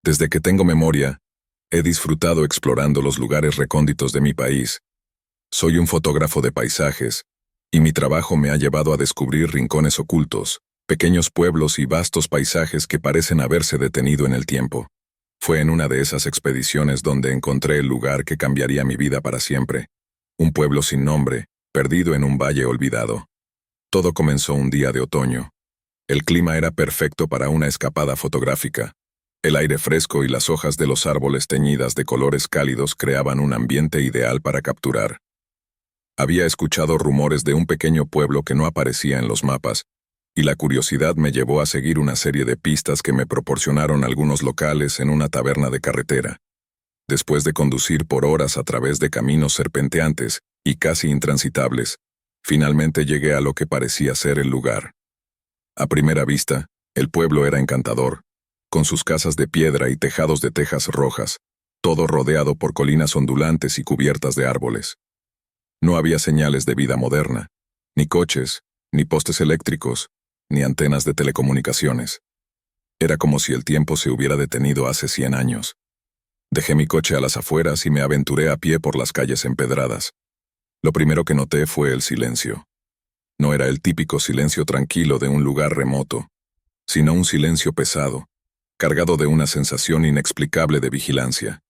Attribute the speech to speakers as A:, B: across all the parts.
A: Desde que tengo memoria, he disfrutado explorando los lugares recónditos de mi país. Soy un fotógrafo de paisajes, y mi trabajo me ha llevado a descubrir rincones ocultos, pequeños pueblos y vastos paisajes que parecen haberse detenido en el tiempo. Fue en una de esas expediciones donde encontré el lugar que cambiaría mi vida para siempre. Un pueblo sin nombre, perdido en un valle olvidado. Todo comenzó un día de otoño. El clima era perfecto para una escapada fotográfica. El aire fresco y las hojas de los árboles teñidas de colores cálidos creaban un ambiente ideal para capturar. Había escuchado rumores de un pequeño pueblo que no aparecía en los mapas, y la curiosidad me llevó a seguir una serie de pistas que me proporcionaron algunos locales en una taberna de carretera. Después de conducir por horas a través de caminos serpenteantes y casi intransitables, finalmente llegué a lo que parecía ser el lugar. A primera vista, el pueblo era encantador, con sus casas de piedra y tejados de tejas rojas, todo rodeado por colinas ondulantes y cubiertas de árboles. No había señales de vida moderna, ni coches, ni postes eléctricos, ni antenas de telecomunicaciones. Era como si el tiempo se hubiera detenido hace 100 años. Dejé mi coche a las afueras y me aventuré a pie por las calles empedradas. Lo primero que noté fue el silencio. No era el típico silencio tranquilo de un lugar remoto, sino un silencio pesado, cargado de una sensación inexplicable de vigilancia.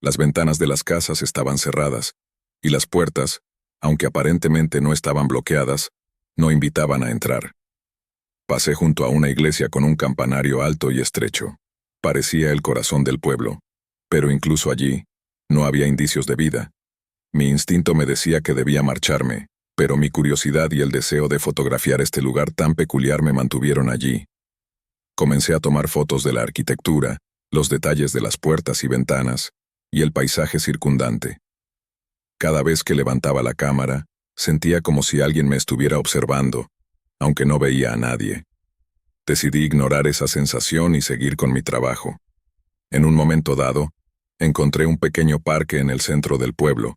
A: Las ventanas de las casas estaban cerradas, y las puertas, aunque aparentemente no estaban bloqueadas, no invitaban a entrar. Pasé junto a una iglesia con un campanario alto y estrecho. Parecía el corazón del pueblo, pero incluso allí, no había indicios de vida. Mi instinto me decía que debía marcharme, pero mi curiosidad y el deseo de fotografiar este lugar tan peculiar me mantuvieron allí. Comencé a tomar fotos de la arquitectura, los detalles de las puertas y ventanas, y el paisaje circundante. Cada vez que levantaba la cámara, sentía como si alguien me estuviera observando, aunque no veía a nadie. Decidí ignorar esa sensación y seguir con mi trabajo. En un momento dado, encontré un pequeño parque en el centro del pueblo,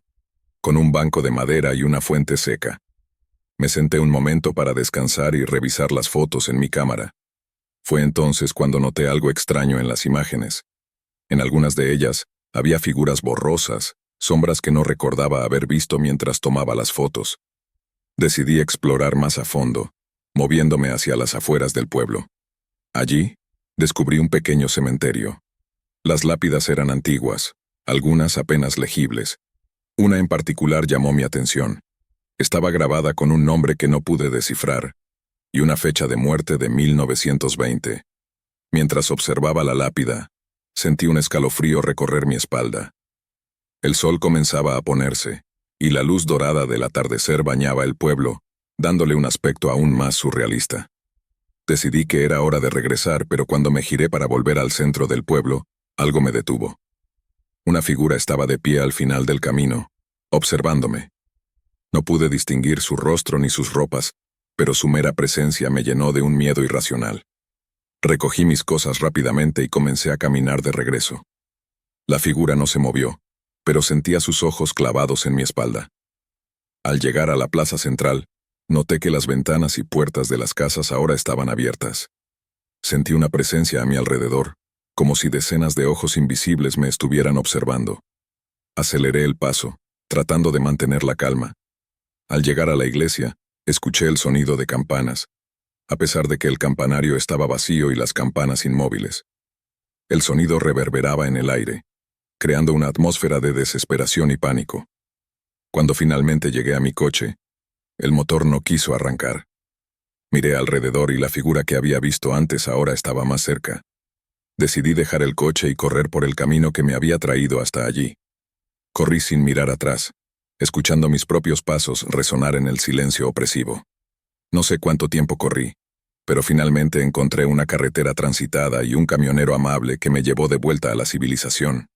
A: con un banco de madera y una fuente seca. Me senté un momento para descansar y revisar las fotos en mi cámara. Fue entonces cuando noté algo extraño en las imágenes. En algunas de ellas, había figuras borrosas, sombras que no recordaba haber visto mientras tomaba las fotos. Decidí explorar más a fondo, moviéndome hacia las afueras del pueblo. Allí, descubrí un pequeño cementerio. Las lápidas eran antiguas, algunas apenas legibles. Una en particular llamó mi atención. Estaba grabada con un nombre que no pude descifrar, y una fecha de muerte de 1920. Mientras observaba la lápida, sentí un escalofrío recorrer mi espalda. El sol comenzaba a ponerse, y la luz dorada del atardecer bañaba el pueblo, dándole un aspecto aún más surrealista. Decidí que era hora de regresar, pero cuando me giré para volver al centro del pueblo, algo me detuvo. Una figura estaba de pie al final del camino, observándome. No pude distinguir su rostro ni sus ropas, pero su mera presencia me llenó de un miedo irracional. Recogí mis cosas rápidamente y comencé a caminar de regreso. La figura no se movió, pero sentía sus ojos clavados en mi espalda. Al llegar a la plaza central, noté que las ventanas y puertas de las casas ahora estaban abiertas. Sentí una presencia a mi alrededor, como si decenas de ojos invisibles me estuvieran observando. Aceleré el paso, tratando de mantener la calma. Al llegar a la iglesia, escuché el sonido de campanas, a pesar de que el campanario estaba vacío y las campanas inmóviles. El sonido reverberaba en el aire, creando una atmósfera de desesperación y pánico. Cuando finalmente llegué a mi coche, el motor no quiso arrancar. Miré alrededor y la figura que había visto antes ahora estaba más cerca. Decidí dejar el coche y correr por el camino que me había traído hasta allí. Corrí sin mirar atrás, escuchando mis propios pasos resonar en el silencio opresivo. No sé cuánto tiempo corrí, pero finalmente encontré una carretera transitada y un camionero amable que me llevó de vuelta a la civilización.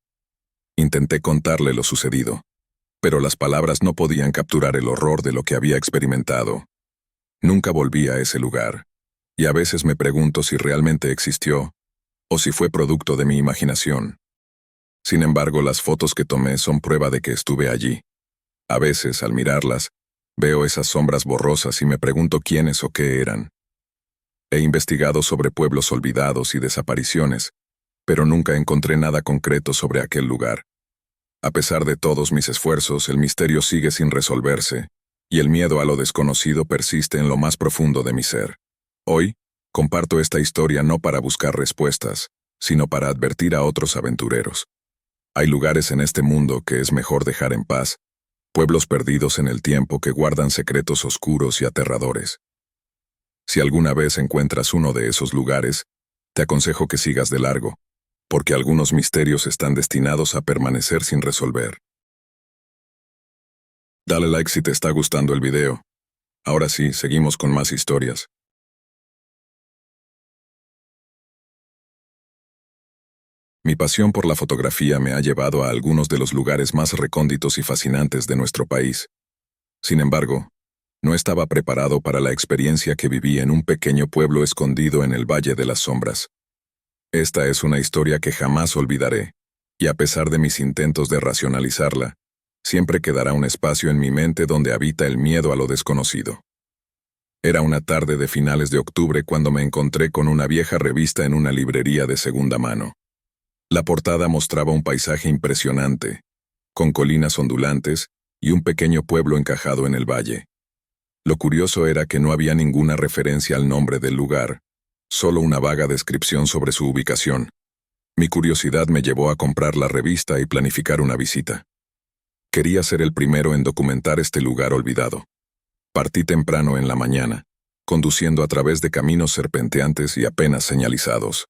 A: Intenté contarle lo sucedido, pero las palabras no podían capturar el horror de lo que había experimentado. Nunca volví a ese lugar, y a veces me pregunto si realmente existió, o si fue producto de mi imaginación. Sin embargo, las fotos que tomé son prueba de que estuve allí. A veces, al mirarlas, veo esas sombras borrosas y me pregunto quiénes o qué eran. He investigado sobre pueblos olvidados y desapariciones, pero nunca encontré nada concreto sobre aquel lugar. A pesar de todos mis esfuerzos, el misterio sigue sin resolverse, y el miedo a lo desconocido persiste en lo más profundo de mi ser. Hoy, comparto esta historia no para buscar respuestas, sino para advertir a otros aventureros. Hay lugares en este mundo que es mejor dejar en paz, pueblos perdidos en el tiempo que guardan secretos oscuros y aterradores. Si alguna vez encuentras uno de esos lugares, te aconsejo que sigas de largo, porque algunos misterios están destinados a permanecer sin resolver. Dale like si te está gustando el video. Ahora sí, seguimos con más historias. Mi pasión por la fotografía me ha llevado a algunos de los lugares más recónditos y fascinantes de nuestro país. Sin embargo, no estaba preparado para la experiencia que viví en un pequeño pueblo escondido en el Valle de las Sombras. Esta es una historia que jamás olvidaré, y a pesar de mis intentos de racionalizarla, siempre quedará un espacio en mi mente donde habita el miedo a lo desconocido. Era una tarde de finales de octubre cuando me encontré con una vieja revista en una librería de segunda mano. La portada mostraba un paisaje impresionante, con colinas ondulantes y un pequeño pueblo encajado en el valle. Lo curioso era que no había ninguna referencia al nombre del lugar, solo una vaga descripción sobre su ubicación. Mi curiosidad me llevó a comprar la revista y planificar una visita. Quería ser el primero en documentar este lugar olvidado. Partí temprano en la mañana, conduciendo a través de caminos serpenteantes y apenas señalizados.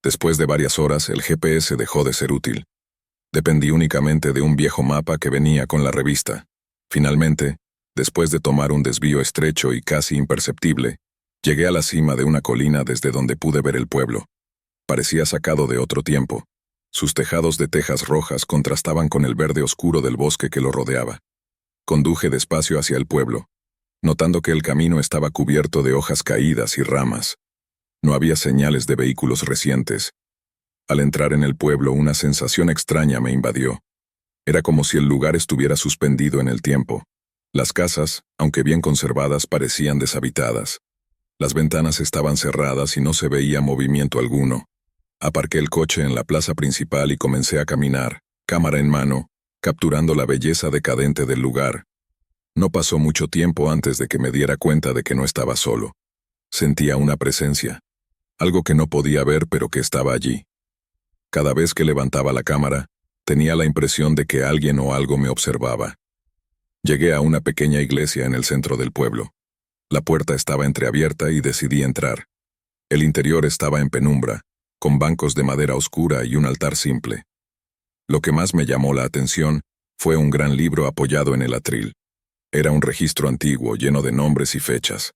A: Después de varias horas, el GPS dejó de ser útil. Dependí únicamente de un viejo mapa que venía con la revista. Finalmente, después de tomar un desvío estrecho y casi imperceptible, llegué a la cima de una colina desde donde pude ver el pueblo. Parecía sacado de otro tiempo. Sus tejados de tejas rojas contrastaban con el verde oscuro del bosque que lo rodeaba. Conduje despacio hacia el pueblo, notando que el camino estaba cubierto de hojas caídas y ramas. No había señales de vehículos recientes. Al entrar en el pueblo, una sensación extraña me invadió. Era como si el lugar estuviera suspendido en el tiempo. Las casas, aunque bien conservadas, parecían deshabitadas. Las ventanas estaban cerradas y no se veía movimiento alguno. Aparqué el coche en la plaza principal y comencé a caminar, cámara en mano, capturando la belleza decadente del lugar. No pasó mucho tiempo antes de que me diera cuenta de que no estaba solo. Sentía una presencia. Algo que no podía ver pero que estaba allí. Cada vez que levantaba la cámara, tenía la impresión de que alguien o algo me observaba. Llegué a una pequeña iglesia en el centro del pueblo. La puerta estaba entreabierta y decidí entrar. El interior estaba en penumbra, con bancos de madera oscura y un altar simple. Lo que más me llamó la atención fue un gran libro apoyado en el atril. Era un registro antiguo lleno de nombres y fechas.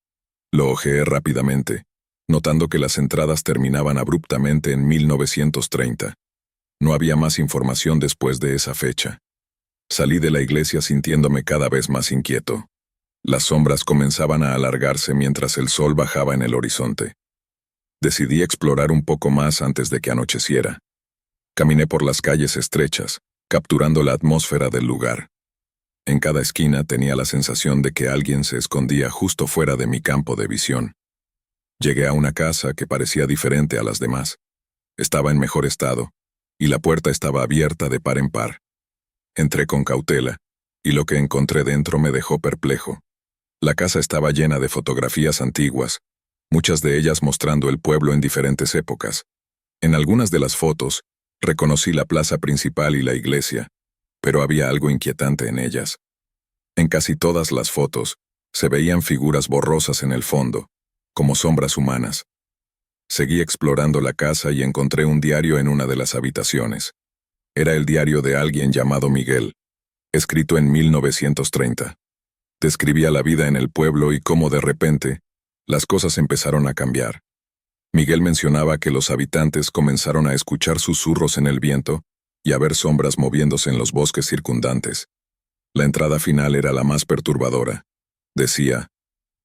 A: Lo hojeé rápidamente, notando que las entradas terminaban abruptamente en 1930. No había más información después de esa fecha. Salí de la iglesia sintiéndome cada vez más inquieto. Las sombras comenzaban a alargarse mientras el sol bajaba en el horizonte. Decidí explorar un poco más antes de que anocheciera. Caminé por las calles estrechas, capturando la atmósfera del lugar. En cada esquina tenía la sensación de que alguien se escondía justo fuera de mi campo de visión. Llegué a una casa que parecía diferente a las demás. Estaba en mejor estado, y la puerta estaba abierta de par en par. Entré con cautela, y lo que encontré dentro me dejó perplejo. La casa estaba llena de fotografías antiguas, muchas de ellas mostrando el pueblo en diferentes épocas. En algunas de las fotos, reconocí la plaza principal y la iglesia, pero había algo inquietante en ellas. En casi todas las fotos, se veían figuras borrosas en el fondo, como sombras humanas. Seguí explorando la casa y encontré un diario en una de las habitaciones. Era el diario de alguien llamado Miguel, escrito en 1930. Describía la vida en el pueblo y cómo de repente, las cosas empezaron a cambiar. Miguel mencionaba que los habitantes comenzaron a escuchar susurros en el viento y a ver sombras moviéndose en los bosques circundantes. La entrada final era la más perturbadora. Decía: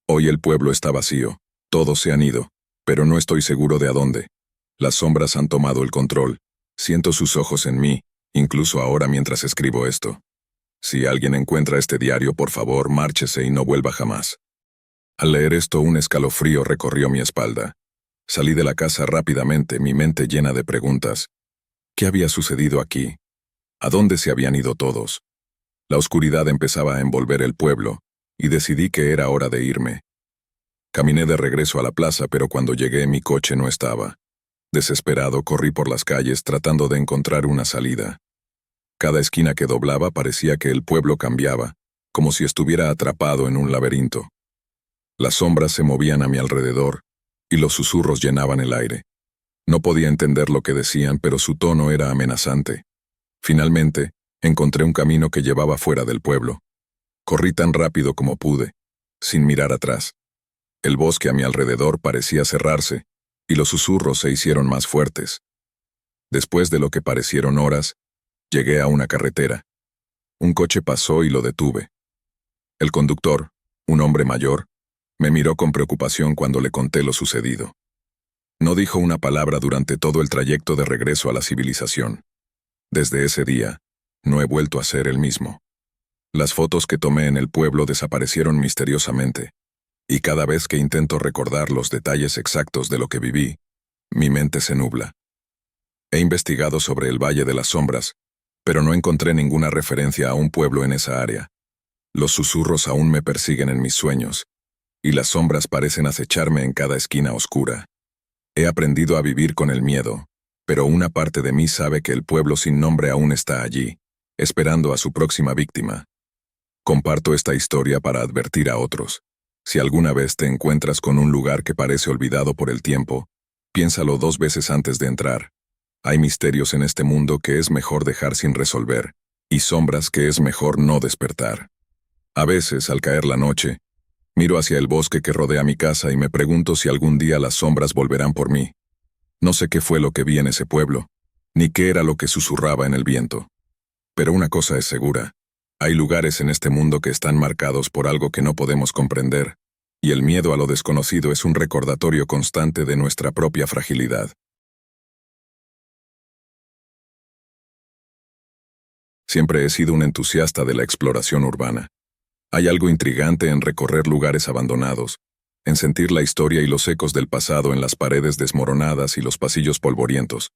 A: «Hoy el pueblo está vacío, todos se han ido, pero no estoy seguro de a dónde. Las sombras han tomado el control. Siento sus ojos en mí, incluso ahora mientras escribo esto. Si alguien encuentra este diario, por favor, márchese y no vuelva jamás». Al leer esto, un escalofrío recorrió mi espalda. Salí de la casa rápidamente, mi mente llena de preguntas. ¿Qué había sucedido aquí? ¿A dónde se habían ido todos? La oscuridad empezaba a envolver el pueblo, y decidí que era hora de irme. Caminé de regreso a la plaza, pero cuando llegué mi coche no estaba. Desesperado, corrí por las calles tratando de encontrar una salida. Cada esquina que doblaba parecía que el pueblo cambiaba, como si estuviera atrapado en un laberinto. Las sombras se movían a mi alrededor, y los susurros llenaban el aire. No podía entender lo que decían, pero su tono era amenazante. Finalmente, encontré un camino que llevaba fuera del pueblo. Corrí tan rápido como pude, sin mirar atrás. El bosque a mi alrededor parecía cerrarse, y los susurros se hicieron más fuertes. Después de lo que parecieron horas, llegué a una carretera. Un coche pasó y lo detuve. El conductor, un hombre mayor, me miró con preocupación cuando le conté lo sucedido. No dijo una palabra durante todo el trayecto de regreso a la civilización. Desde ese día, no he vuelto a ser el mismo. Las fotos que tomé en el pueblo desaparecieron misteriosamente, y cada vez que intento recordar los detalles exactos de lo que viví, mi mente se nubla. He investigado sobre el Valle de las Sombras, pero no encontré ninguna referencia a un pueblo en esa área. Los susurros aún me persiguen en mis sueños, y las sombras parecen acecharme en cada esquina oscura. He aprendido a vivir con el miedo, pero una parte de mí sabe que el pueblo sin nombre aún está allí, esperando a su próxima víctima. Comparto esta historia para advertir a otros. Si alguna vez te encuentras con un lugar que parece olvidado por el tiempo, piénsalo 2 veces antes de entrar. Hay misterios en este mundo que es mejor dejar sin resolver, y sombras que es mejor no despertar. A veces, al caer la noche, miro hacia el bosque que rodea mi casa y me pregunto si algún día las sombras volverán por mí. No sé qué fue lo que vi en ese pueblo, ni qué era lo que susurraba en el viento. Pero una cosa es segura. Hay lugares en este mundo que están marcados por algo que no podemos comprender, y el miedo a lo desconocido es un recordatorio constante de nuestra propia fragilidad. Siempre he sido un entusiasta de la exploración urbana. Hay algo intrigante en recorrer lugares abandonados, en sentir la historia y los ecos del pasado en las paredes desmoronadas y los pasillos polvorientos.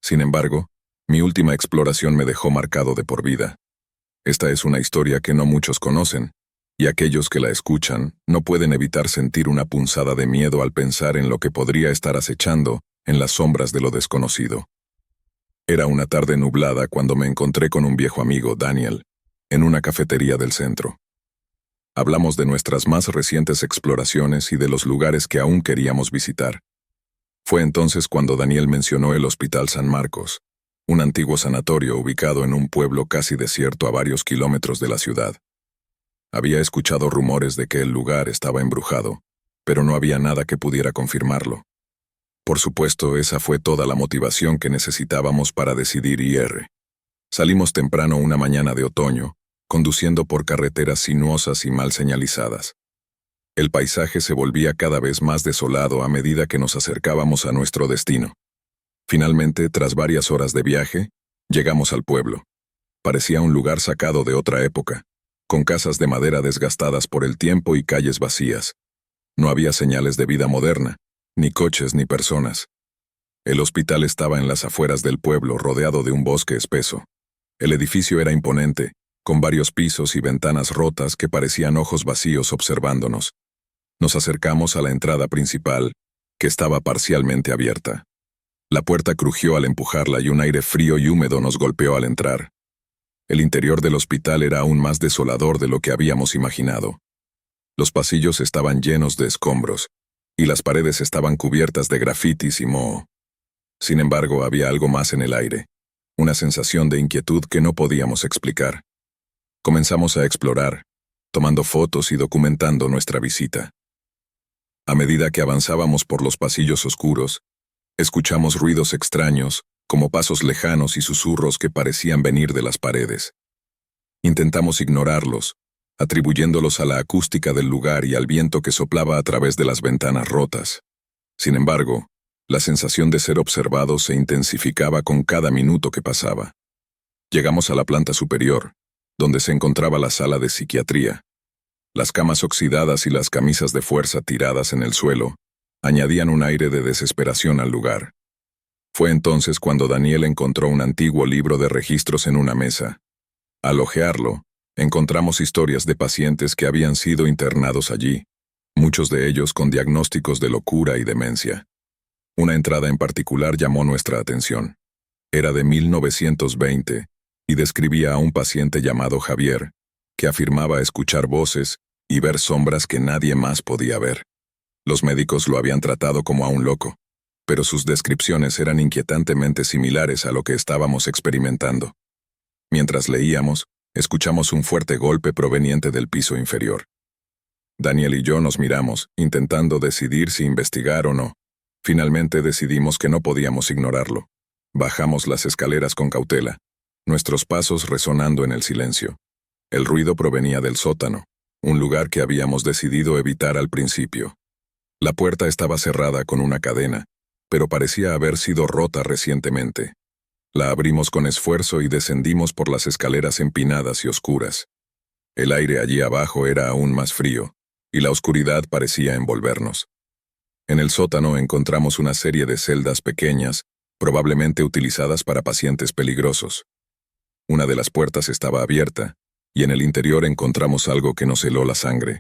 A: Sin embargo, mi última exploración me dejó marcado de por vida. Esta es una historia que no muchos conocen, y aquellos que la escuchan no pueden evitar sentir una punzada de miedo al pensar en lo que podría estar acechando en las sombras de lo desconocido. Era una tarde nublada cuando me encontré con un viejo amigo, Daniel, en una cafetería del centro. Hablamos de nuestras más recientes exploraciones y de los lugares que aún queríamos visitar. Fue entonces cuando Daniel mencionó el Hospital San Marcos, un antiguo sanatorio ubicado en un pueblo casi desierto a varios kilómetros de la ciudad. Había escuchado rumores de que el lugar estaba embrujado, pero no había nada que pudiera confirmarlo. Por supuesto, esa fue toda la motivación que necesitábamos para decidir ir. Salimos temprano una mañana de otoño, conduciendo por carreteras sinuosas y mal señalizadas. El paisaje se volvía cada vez más desolado a medida que nos acercábamos a nuestro destino. Finalmente, tras varias horas de viaje, llegamos al pueblo. Parecía un lugar sacado de otra época, con casas de madera desgastadas por el tiempo y calles vacías. No había señales de vida moderna, ni coches ni personas. El hospital estaba en las afueras del pueblo, rodeado de un bosque espeso. El edificio era imponente, con varios pisos y ventanas rotas que parecían ojos vacíos observándonos. Nos acercamos a la entrada principal, que estaba parcialmente abierta. La puerta crujió al empujarla y un aire frío y húmedo nos golpeó al entrar. El interior del hospital era aún más desolador de lo que habíamos imaginado. Los pasillos estaban llenos de escombros, y las paredes estaban cubiertas de grafitis y moho. Sin embargo, había algo más en el aire, una sensación de inquietud que no podíamos explicar. Comenzamos a explorar, tomando fotos y documentando nuestra visita. A medida que avanzábamos por los pasillos oscuros, escuchamos ruidos extraños, como pasos lejanos y susurros que parecían venir de las paredes. Intentamos ignorarlos, atribuyéndolos a la acústica del lugar y al viento que soplaba a través de las ventanas rotas. Sin embargo, la sensación de ser observados se intensificaba con cada minuto que pasaba. Llegamos a la planta superior, donde se encontraba la sala de psiquiatría. Las camas oxidadas y las camisas de fuerza tiradas en el suelo añadían un aire de desesperación al lugar. Fue entonces cuando Daniel encontró un antiguo libro de registros en una mesa. Al hojearlo, encontramos historias de pacientes que habían sido internados allí, muchos de ellos con diagnósticos de locura y demencia. Una entrada en particular llamó nuestra atención. Era de 1920 y describía a un paciente llamado Javier, que afirmaba escuchar voces y ver sombras que nadie más podía ver. Los médicos lo habían tratado como a un loco, pero sus descripciones eran inquietantemente similares a lo que estábamos experimentando. Mientras leíamos, escuchamos un fuerte golpe proveniente del piso inferior. Daniel y yo nos miramos, intentando decidir si investigar o no. Finalmente decidimos que no podíamos ignorarlo. Bajamos las escaleras con cautela, nuestros pasos resonando en el silencio. El ruido provenía del sótano, un lugar que habíamos decidido evitar al principio. La puerta estaba cerrada con una cadena, pero parecía haber sido rota recientemente. La abrimos con esfuerzo y descendimos por las escaleras empinadas y oscuras. El aire allí abajo era aún más frío, y la oscuridad parecía envolvernos. En el sótano encontramos una serie de celdas pequeñas, probablemente utilizadas para pacientes peligrosos. Una de las puertas estaba abierta, y en el interior encontramos algo que nos heló la sangre.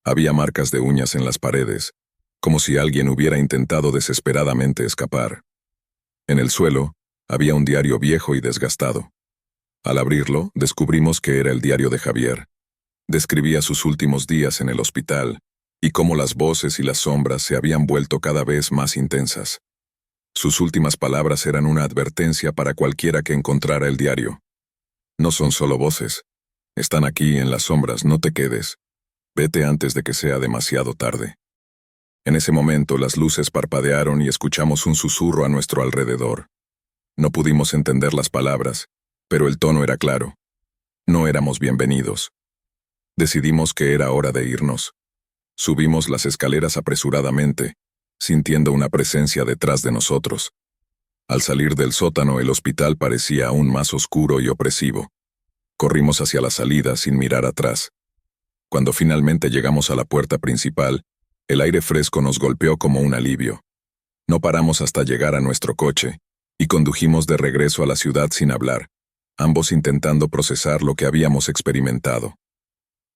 A: Había marcas de uñas en las paredes, como si alguien hubiera intentado desesperadamente escapar. En el suelo, había un diario viejo y desgastado. Al abrirlo, descubrimos que era el diario de Javier. Describía sus últimos días en el hospital, y cómo las voces y las sombras se habían vuelto cada vez más intensas. Sus últimas palabras eran una advertencia para cualquiera que encontrara el diario. No son solo voces. Están aquí en las sombras, no te quedes. Vete antes de que sea demasiado tarde. En ese momento las luces parpadearon y escuchamos un susurro a nuestro alrededor. No pudimos entender las palabras, pero el tono era claro. No éramos bienvenidos. Decidimos que era hora de irnos. Subimos las escaleras apresuradamente, sintiendo una presencia detrás de nosotros. Al salir del sótano, el hospital parecía aún más oscuro y opresivo. Corrimos hacia la salida sin mirar atrás. Cuando finalmente llegamos a la puerta principal, el aire fresco nos golpeó como un alivio. No paramos hasta llegar a nuestro coche, y condujimos de regreso a la ciudad sin hablar, ambos intentando procesar lo que habíamos experimentado.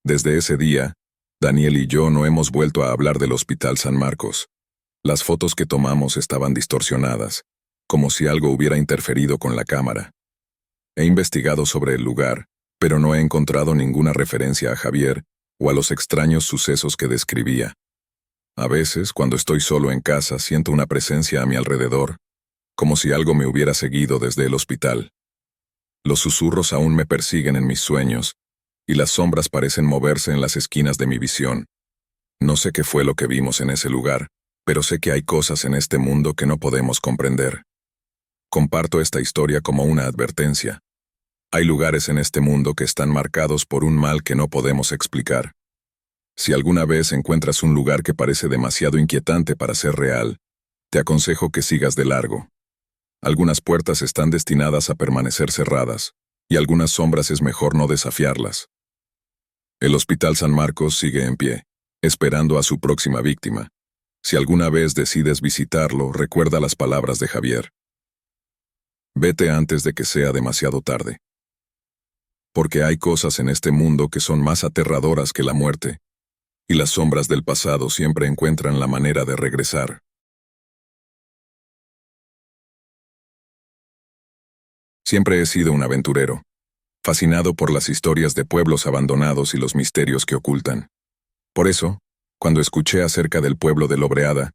A: Desde ese día, Daniel y yo no hemos vuelto a hablar del Hospital San Marcos. Las fotos que tomamos estaban distorsionadas, como si algo hubiera interferido con la cámara. He investigado sobre el lugar, pero no he encontrado ninguna referencia a Javier o a los extraños sucesos que describía. A veces, cuando estoy solo en casa, siento una presencia a mi alrededor, como si algo me hubiera seguido desde el hospital. Los susurros aún me persiguen en mis sueños, y las sombras parecen moverse en las esquinas de mi visión. No sé qué fue lo que vimos en ese lugar, pero sé que hay cosas en este mundo que no podemos comprender. Comparto esta historia como una advertencia. Hay lugares en este mundo que están marcados por un mal que no podemos explicar. Si alguna vez encuentras un lugar que parece demasiado inquietante para ser real, te aconsejo que sigas de largo. Algunas puertas están destinadas a permanecer cerradas, y algunas sombras es mejor no desafiarlas. El Hospital San Marcos sigue en pie, esperando a su próxima víctima. Si alguna vez decides visitarlo, recuerda las palabras de Javier. Vete antes de que sea demasiado tarde. Porque hay cosas en este mundo que son más aterradoras que la muerte, y las sombras del pasado siempre encuentran la manera de regresar. Siempre he sido un aventurero, fascinado por las historias de pueblos abandonados y los misterios que ocultan. Por eso, cuando escuché acerca del pueblo de Lobreada,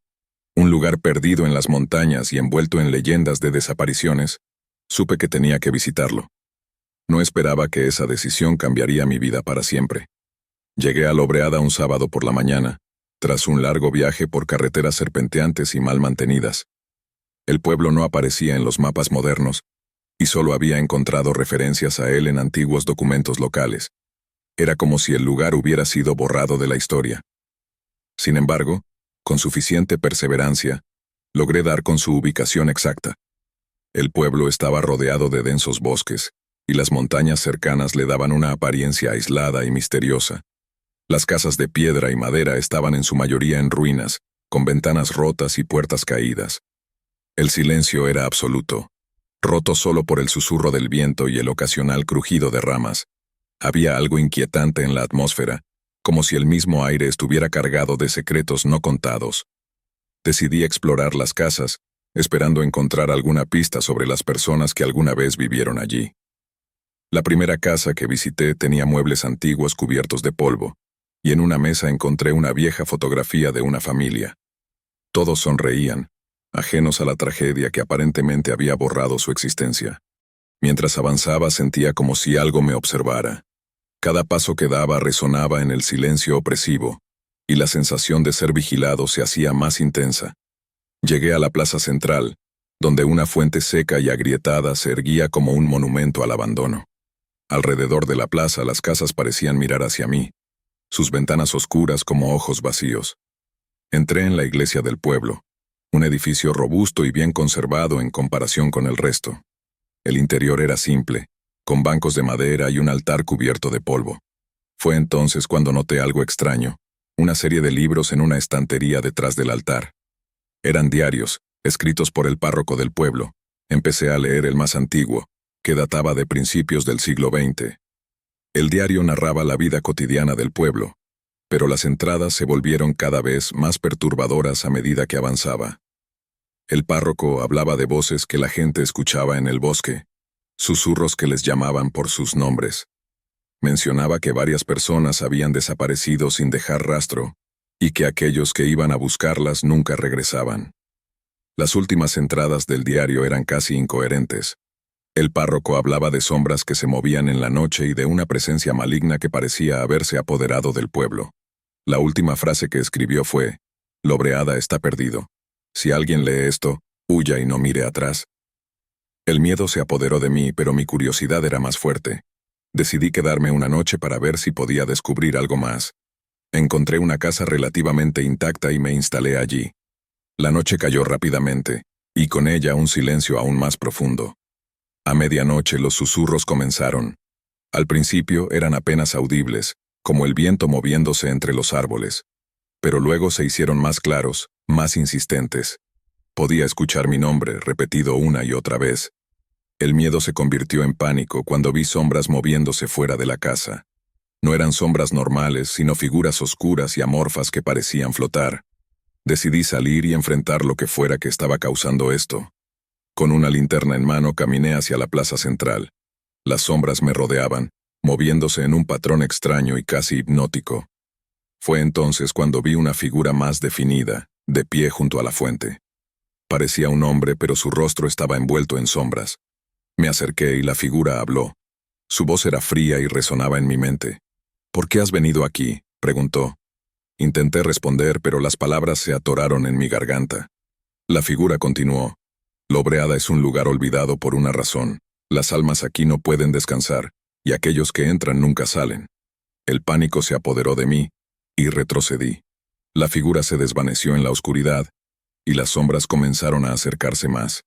A: un lugar perdido en las montañas y envuelto en leyendas de desapariciones, supe que tenía que visitarlo. No esperaba que esa decisión cambiaría mi vida para siempre. Llegué a Lobreada un sábado por la mañana, tras un largo viaje por carreteras serpenteantes y mal mantenidas. El pueblo no aparecía en los mapas modernos, y solo había encontrado referencias a él en antiguos documentos locales. Era como si el lugar hubiera sido borrado de la historia. Sin embargo, con suficiente perseverancia, logré dar con su ubicación exacta. El pueblo estaba rodeado de densos bosques, y las montañas cercanas le daban una apariencia aislada y misteriosa. Las casas de piedra y madera estaban en su mayoría en ruinas, con ventanas rotas y puertas caídas. El silencio era absoluto, roto solo por el susurro del viento y el ocasional crujido de ramas. Había algo inquietante en la atmósfera, como si el mismo aire estuviera cargado de secretos no contados. Decidí explorar las casas, esperando encontrar alguna pista sobre las personas que alguna vez vivieron allí. La primera casa que visité tenía muebles antiguos cubiertos de polvo, y en una mesa encontré una vieja fotografía de una familia. Todos sonreían, ajenos a la tragedia que aparentemente había borrado su existencia. Mientras avanzaba sentía como si algo me observara. Cada paso que daba resonaba en el silencio opresivo, y la sensación de ser vigilado se hacía más intensa. Llegué a la plaza central, donde una fuente seca y agrietada se erguía como un monumento al abandono. Alrededor de la plaza las casas parecían mirar hacia mí, sus ventanas oscuras como ojos vacíos. Entré en la iglesia del pueblo, un edificio robusto y bien conservado en comparación con el resto. El interior era simple, con bancos de madera y un altar cubierto de polvo. Fue entonces cuando noté algo extraño, una serie de libros en una estantería detrás del altar. Eran diarios, escritos por el párroco del pueblo. Empecé a leer el más antiguo, que databa de principios del siglo XX. El diario narraba la vida cotidiana del pueblo, pero las entradas se volvieron cada vez más perturbadoras a medida que avanzaba. El párroco hablaba de voces que la gente escuchaba en el bosque, susurros que les llamaban por sus nombres. Mencionaba que varias personas habían desaparecido sin dejar rastro, y que aquellos que iban a buscarlas nunca regresaban. Las últimas entradas del diario eran casi incoherentes. El párroco hablaba de sombras que se movían en la noche y de una presencia maligna que parecía haberse apoderado del pueblo. La última frase que escribió fue: «Lobreada está perdido. Si alguien lee esto, huya y no mire atrás». El miedo se apoderó de mí, pero mi curiosidad era más fuerte. Decidí quedarme una noche para ver si podía descubrir algo más. Encontré una casa relativamente intacta y me instalé allí. La noche cayó rápidamente, y con ella un silencio aún más profundo. A medianoche los susurros comenzaron. Al principio eran apenas audibles, como el viento moviéndose entre los árboles. Pero luego se hicieron más claros, más insistentes. Podía escuchar mi nombre, repetido una y otra vez. El miedo se convirtió en pánico cuando vi sombras moviéndose fuera de la casa. No eran sombras normales, sino figuras oscuras y amorfas que parecían flotar. Decidí salir y enfrentar lo que fuera que estaba causando esto. Con una linterna en mano caminé hacia la plaza central. Las sombras me rodeaban, moviéndose en un patrón extraño y casi hipnótico. Fue entonces cuando vi una figura más definida, de pie junto a la fuente. Parecía un hombre, pero su rostro estaba envuelto en sombras. Me acerqué y la figura habló. Su voz era fría y resonaba en mi mente. «¿Por qué has venido aquí?», preguntó. Intenté responder, pero las palabras se atoraron en mi garganta. La figura continuó. «Lobreada es un lugar olvidado por una razón. Las almas aquí no pueden descansar, y aquellos que entran nunca salen». El pánico se apoderó de mí, y retrocedí. La figura se desvaneció en la oscuridad, y las sombras comenzaron a acercarse más.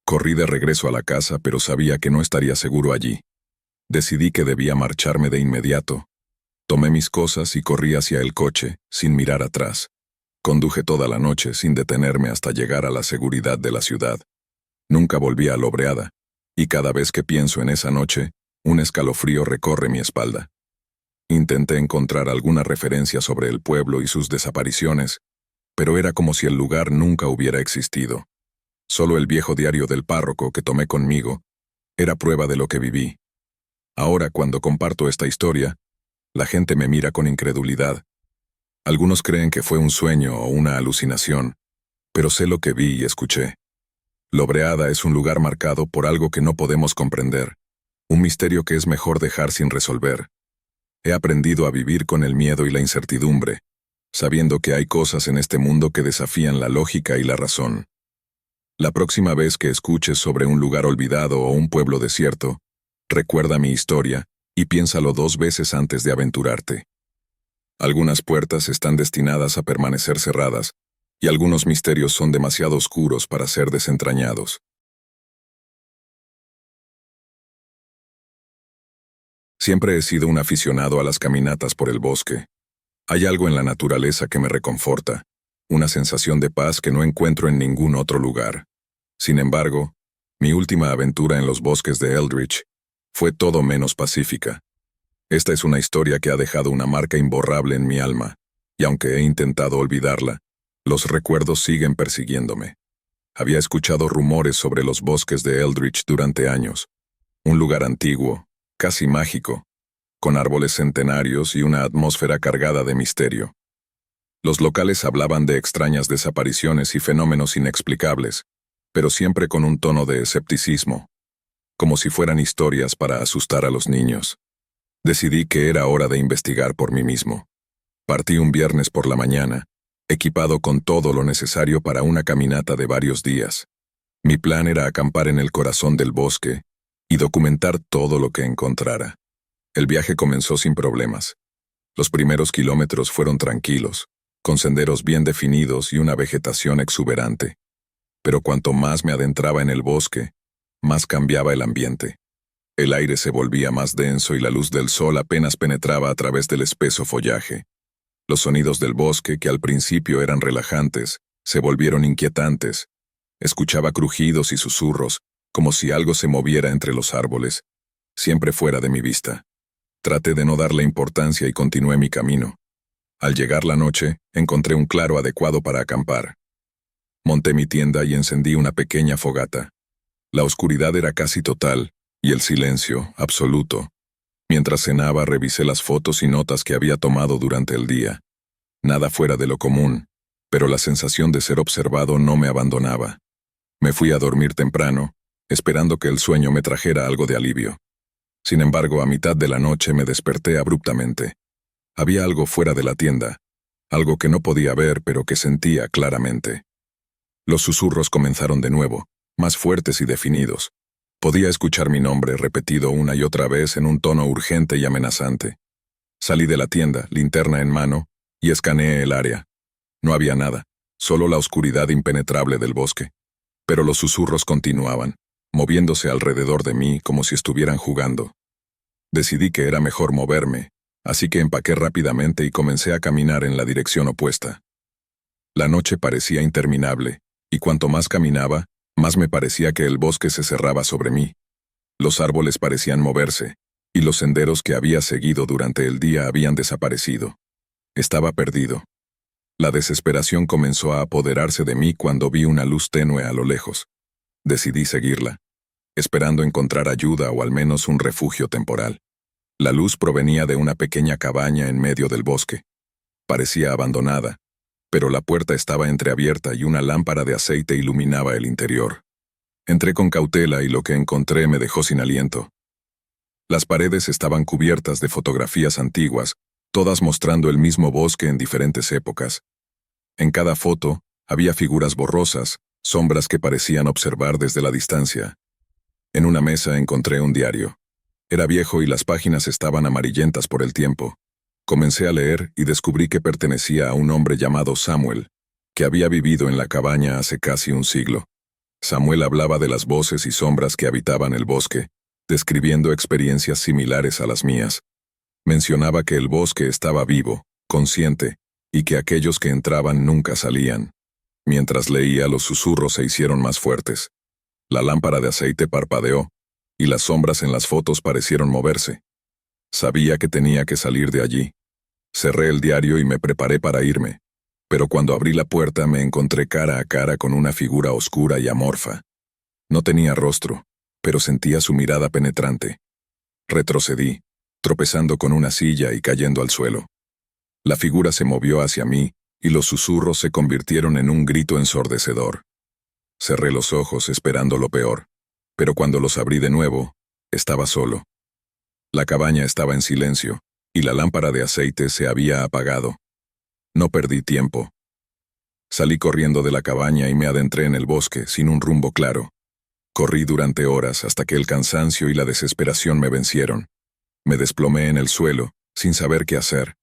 A: Corrí de regreso a la casa, pero sabía que no estaría seguro allí. Decidí que debía marcharme de inmediato. Tomé mis cosas y corrí hacia el coche, sin mirar atrás. Conduje toda la noche sin detenerme hasta llegar a la seguridad de la ciudad. Nunca volví a Lobreada, y cada vez que pienso en esa noche, un escalofrío recorre mi espalda. Intenté encontrar alguna referencia sobre el pueblo y sus desapariciones, pero era como si el lugar nunca hubiera existido. Solo el viejo diario del párroco que tomé conmigo era prueba de lo que viví. Ahora, cuando comparto esta historia, la gente me mira con incredulidad. Algunos creen que fue un sueño o una alucinación, pero sé lo que vi y escuché. Lobreada es un lugar marcado por algo que no podemos comprender, un misterio que es mejor dejar sin resolver. He aprendido a vivir con el miedo y la incertidumbre, sabiendo que hay cosas en este mundo que desafían la lógica y la razón. La próxima vez que escuches sobre un lugar olvidado o un pueblo desierto, recuerda mi historia y piénsalo 2 veces antes de aventurarte. Algunas puertas están destinadas a permanecer cerradas, y algunos misterios son demasiado oscuros para ser desentrañados. Siempre he sido un aficionado a las caminatas por el bosque. Hay algo en la naturaleza que me reconforta. una sensación de paz que no encuentro en ningún otro lugar. Sin embargo, mi última aventura en los bosques de Eldritch fue todo menos pacífica. Esta es una historia que ha dejado una marca imborrable en mi alma, y aunque he intentado olvidarla, los recuerdos siguen persiguiéndome. Había escuchado rumores sobre los bosques de Eldritch durante años, un lugar antiguo, casi mágico, con árboles centenarios y una atmósfera cargada de misterio. Los locales hablaban de extrañas desapariciones y fenómenos inexplicables, pero siempre con un tono de escepticismo, como si fueran historias para asustar a los niños. Decidí que era hora de investigar por mí mismo. Partí un viernes por la mañana, equipado con todo lo necesario para una caminata de varios días. Mi plan era acampar en el corazón del bosque y documentar todo lo que encontrara. El viaje comenzó sin problemas. Los primeros kilómetros fueron tranquilos, con senderos bien definidos y una vegetación exuberante. Pero cuanto más me adentraba en el bosque, más cambiaba el ambiente. El aire se volvía más denso y la luz del sol apenas penetraba a través del espeso follaje. Los sonidos del bosque, que al principio eran relajantes, se volvieron inquietantes. Escuchaba crujidos y susurros, como si algo se moviera entre los árboles, siempre fuera de mi vista. Traté de no darle importancia y continué mi camino. Al llegar la noche, encontré un claro adecuado para acampar. Monté mi tienda y encendí una pequeña fogata. La oscuridad era casi total, y el silencio, absoluto. Mientras cenaba, revisé las fotos y notas que había tomado durante el día. Nada fuera de lo común, pero la sensación de ser observado no me abandonaba. Me fui a dormir temprano, esperando que el sueño me trajera algo de alivio. Sin embargo, a mitad de la noche me desperté abruptamente. Había algo fuera de la tienda, algo que no podía ver pero que sentía claramente. Los susurros comenzaron de nuevo, más fuertes y definidos. Podía escuchar mi nombre repetido una y otra vez en un tono urgente y amenazante. Salí de la tienda, linterna en mano, y escaneé el área. No había nada, solo la oscuridad impenetrable del bosque. Pero los susurros continuaban, moviéndose alrededor de mí como si estuvieran jugando. Decidí que era mejor moverme, así que empaqué rápidamente y comencé a caminar en la dirección opuesta. La noche parecía interminable, y cuanto más caminaba, más me parecía que el bosque se cerraba sobre mí. Los árboles parecían moverse, y los senderos que había seguido durante el día habían desaparecido. Estaba perdido. La desesperación comenzó a apoderarse de mí cuando vi una luz tenue a lo lejos. Decidí seguirla, esperando encontrar ayuda o al menos un refugio temporal. La luz provenía de una pequeña cabaña en medio del bosque. Parecía abandonada, pero la puerta estaba entreabierta y una lámpara de aceite iluminaba el interior. Entré con cautela y lo que encontré me dejó sin aliento. Las paredes estaban cubiertas de fotografías antiguas, todas mostrando el mismo bosque en diferentes épocas. En cada foto, había figuras borrosas, sombras que parecían observar desde la distancia. En una mesa encontré un diario. Era viejo y las páginas estaban amarillentas por el tiempo. Comencé a leer y descubrí que pertenecía a un hombre llamado Samuel, que había vivido en la cabaña hace casi un siglo. Samuel hablaba de las voces y sombras que habitaban el bosque, describiendo experiencias similares a las mías. Mencionaba que el bosque estaba vivo, consciente, y que aquellos que entraban nunca salían. Mientras leía, los susurros se hicieron más fuertes. La lámpara de aceite parpadeó, y las sombras en las fotos parecieron moverse. Sabía que tenía que salir de allí. Cerré el diario y me preparé para irme, pero cuando abrí la puerta me encontré cara a cara con una figura oscura y amorfa. No tenía rostro, pero sentía su mirada penetrante. Retrocedí, tropezando con una silla y cayendo al suelo. La figura se movió hacia mí, y los susurros se convirtieron en un grito ensordecedor. Cerré los ojos esperando lo peor, pero cuando los abrí de nuevo, estaba solo. La cabaña estaba en silencio, y la lámpara de aceite se había apagado. No perdí tiempo. Salí corriendo de la cabaña y me adentré en el bosque sin un rumbo claro. Corrí durante horas hasta que el cansancio y la desesperación me vencieron. Me desplomé en el suelo, sin saber qué hacer.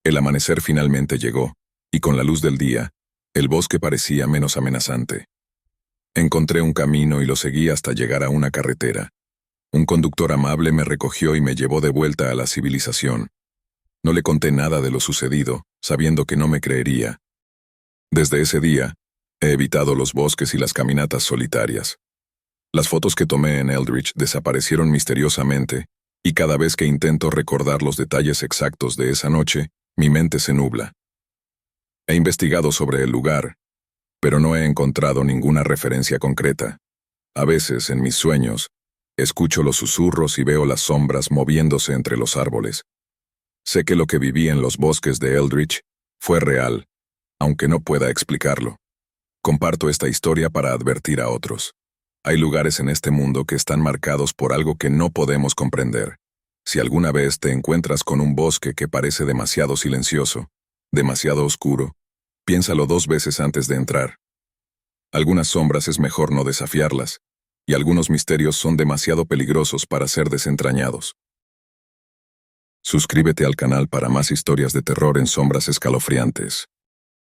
A: El amanecer finalmente llegó, y con la luz del día, el bosque parecía menos amenazante. Encontré un camino y lo seguí hasta llegar a una carretera. Un conductor amable me recogió y me llevó de vuelta a la civilización. No le conté nada de lo sucedido, sabiendo que no me creería. Desde ese día, he evitado los bosques y las caminatas solitarias. Las fotos que tomé en Eldritch desaparecieron misteriosamente, y cada vez que intento recordar los detalles exactos de esa noche, mi mente se nubla. He investigado sobre el lugar, pero no he encontrado ninguna referencia concreta. A veces, en mis sueños, escucho los susurros y veo las sombras moviéndose entre los árboles. Sé que lo que viví en los bosques de Eldritch fue real, aunque no pueda explicarlo. Comparto esta historia para advertir a otros. Hay lugares en este mundo que están marcados por algo que no podemos comprender. Si alguna vez te encuentras con un bosque que parece demasiado silencioso, demasiado oscuro, piénsalo 2 veces antes de entrar. Algunas sombras es mejor no desafiarlas, y algunos misterios son demasiado peligrosos para ser desentrañados. Suscríbete al canal para más historias de terror en sombras escalofriantes.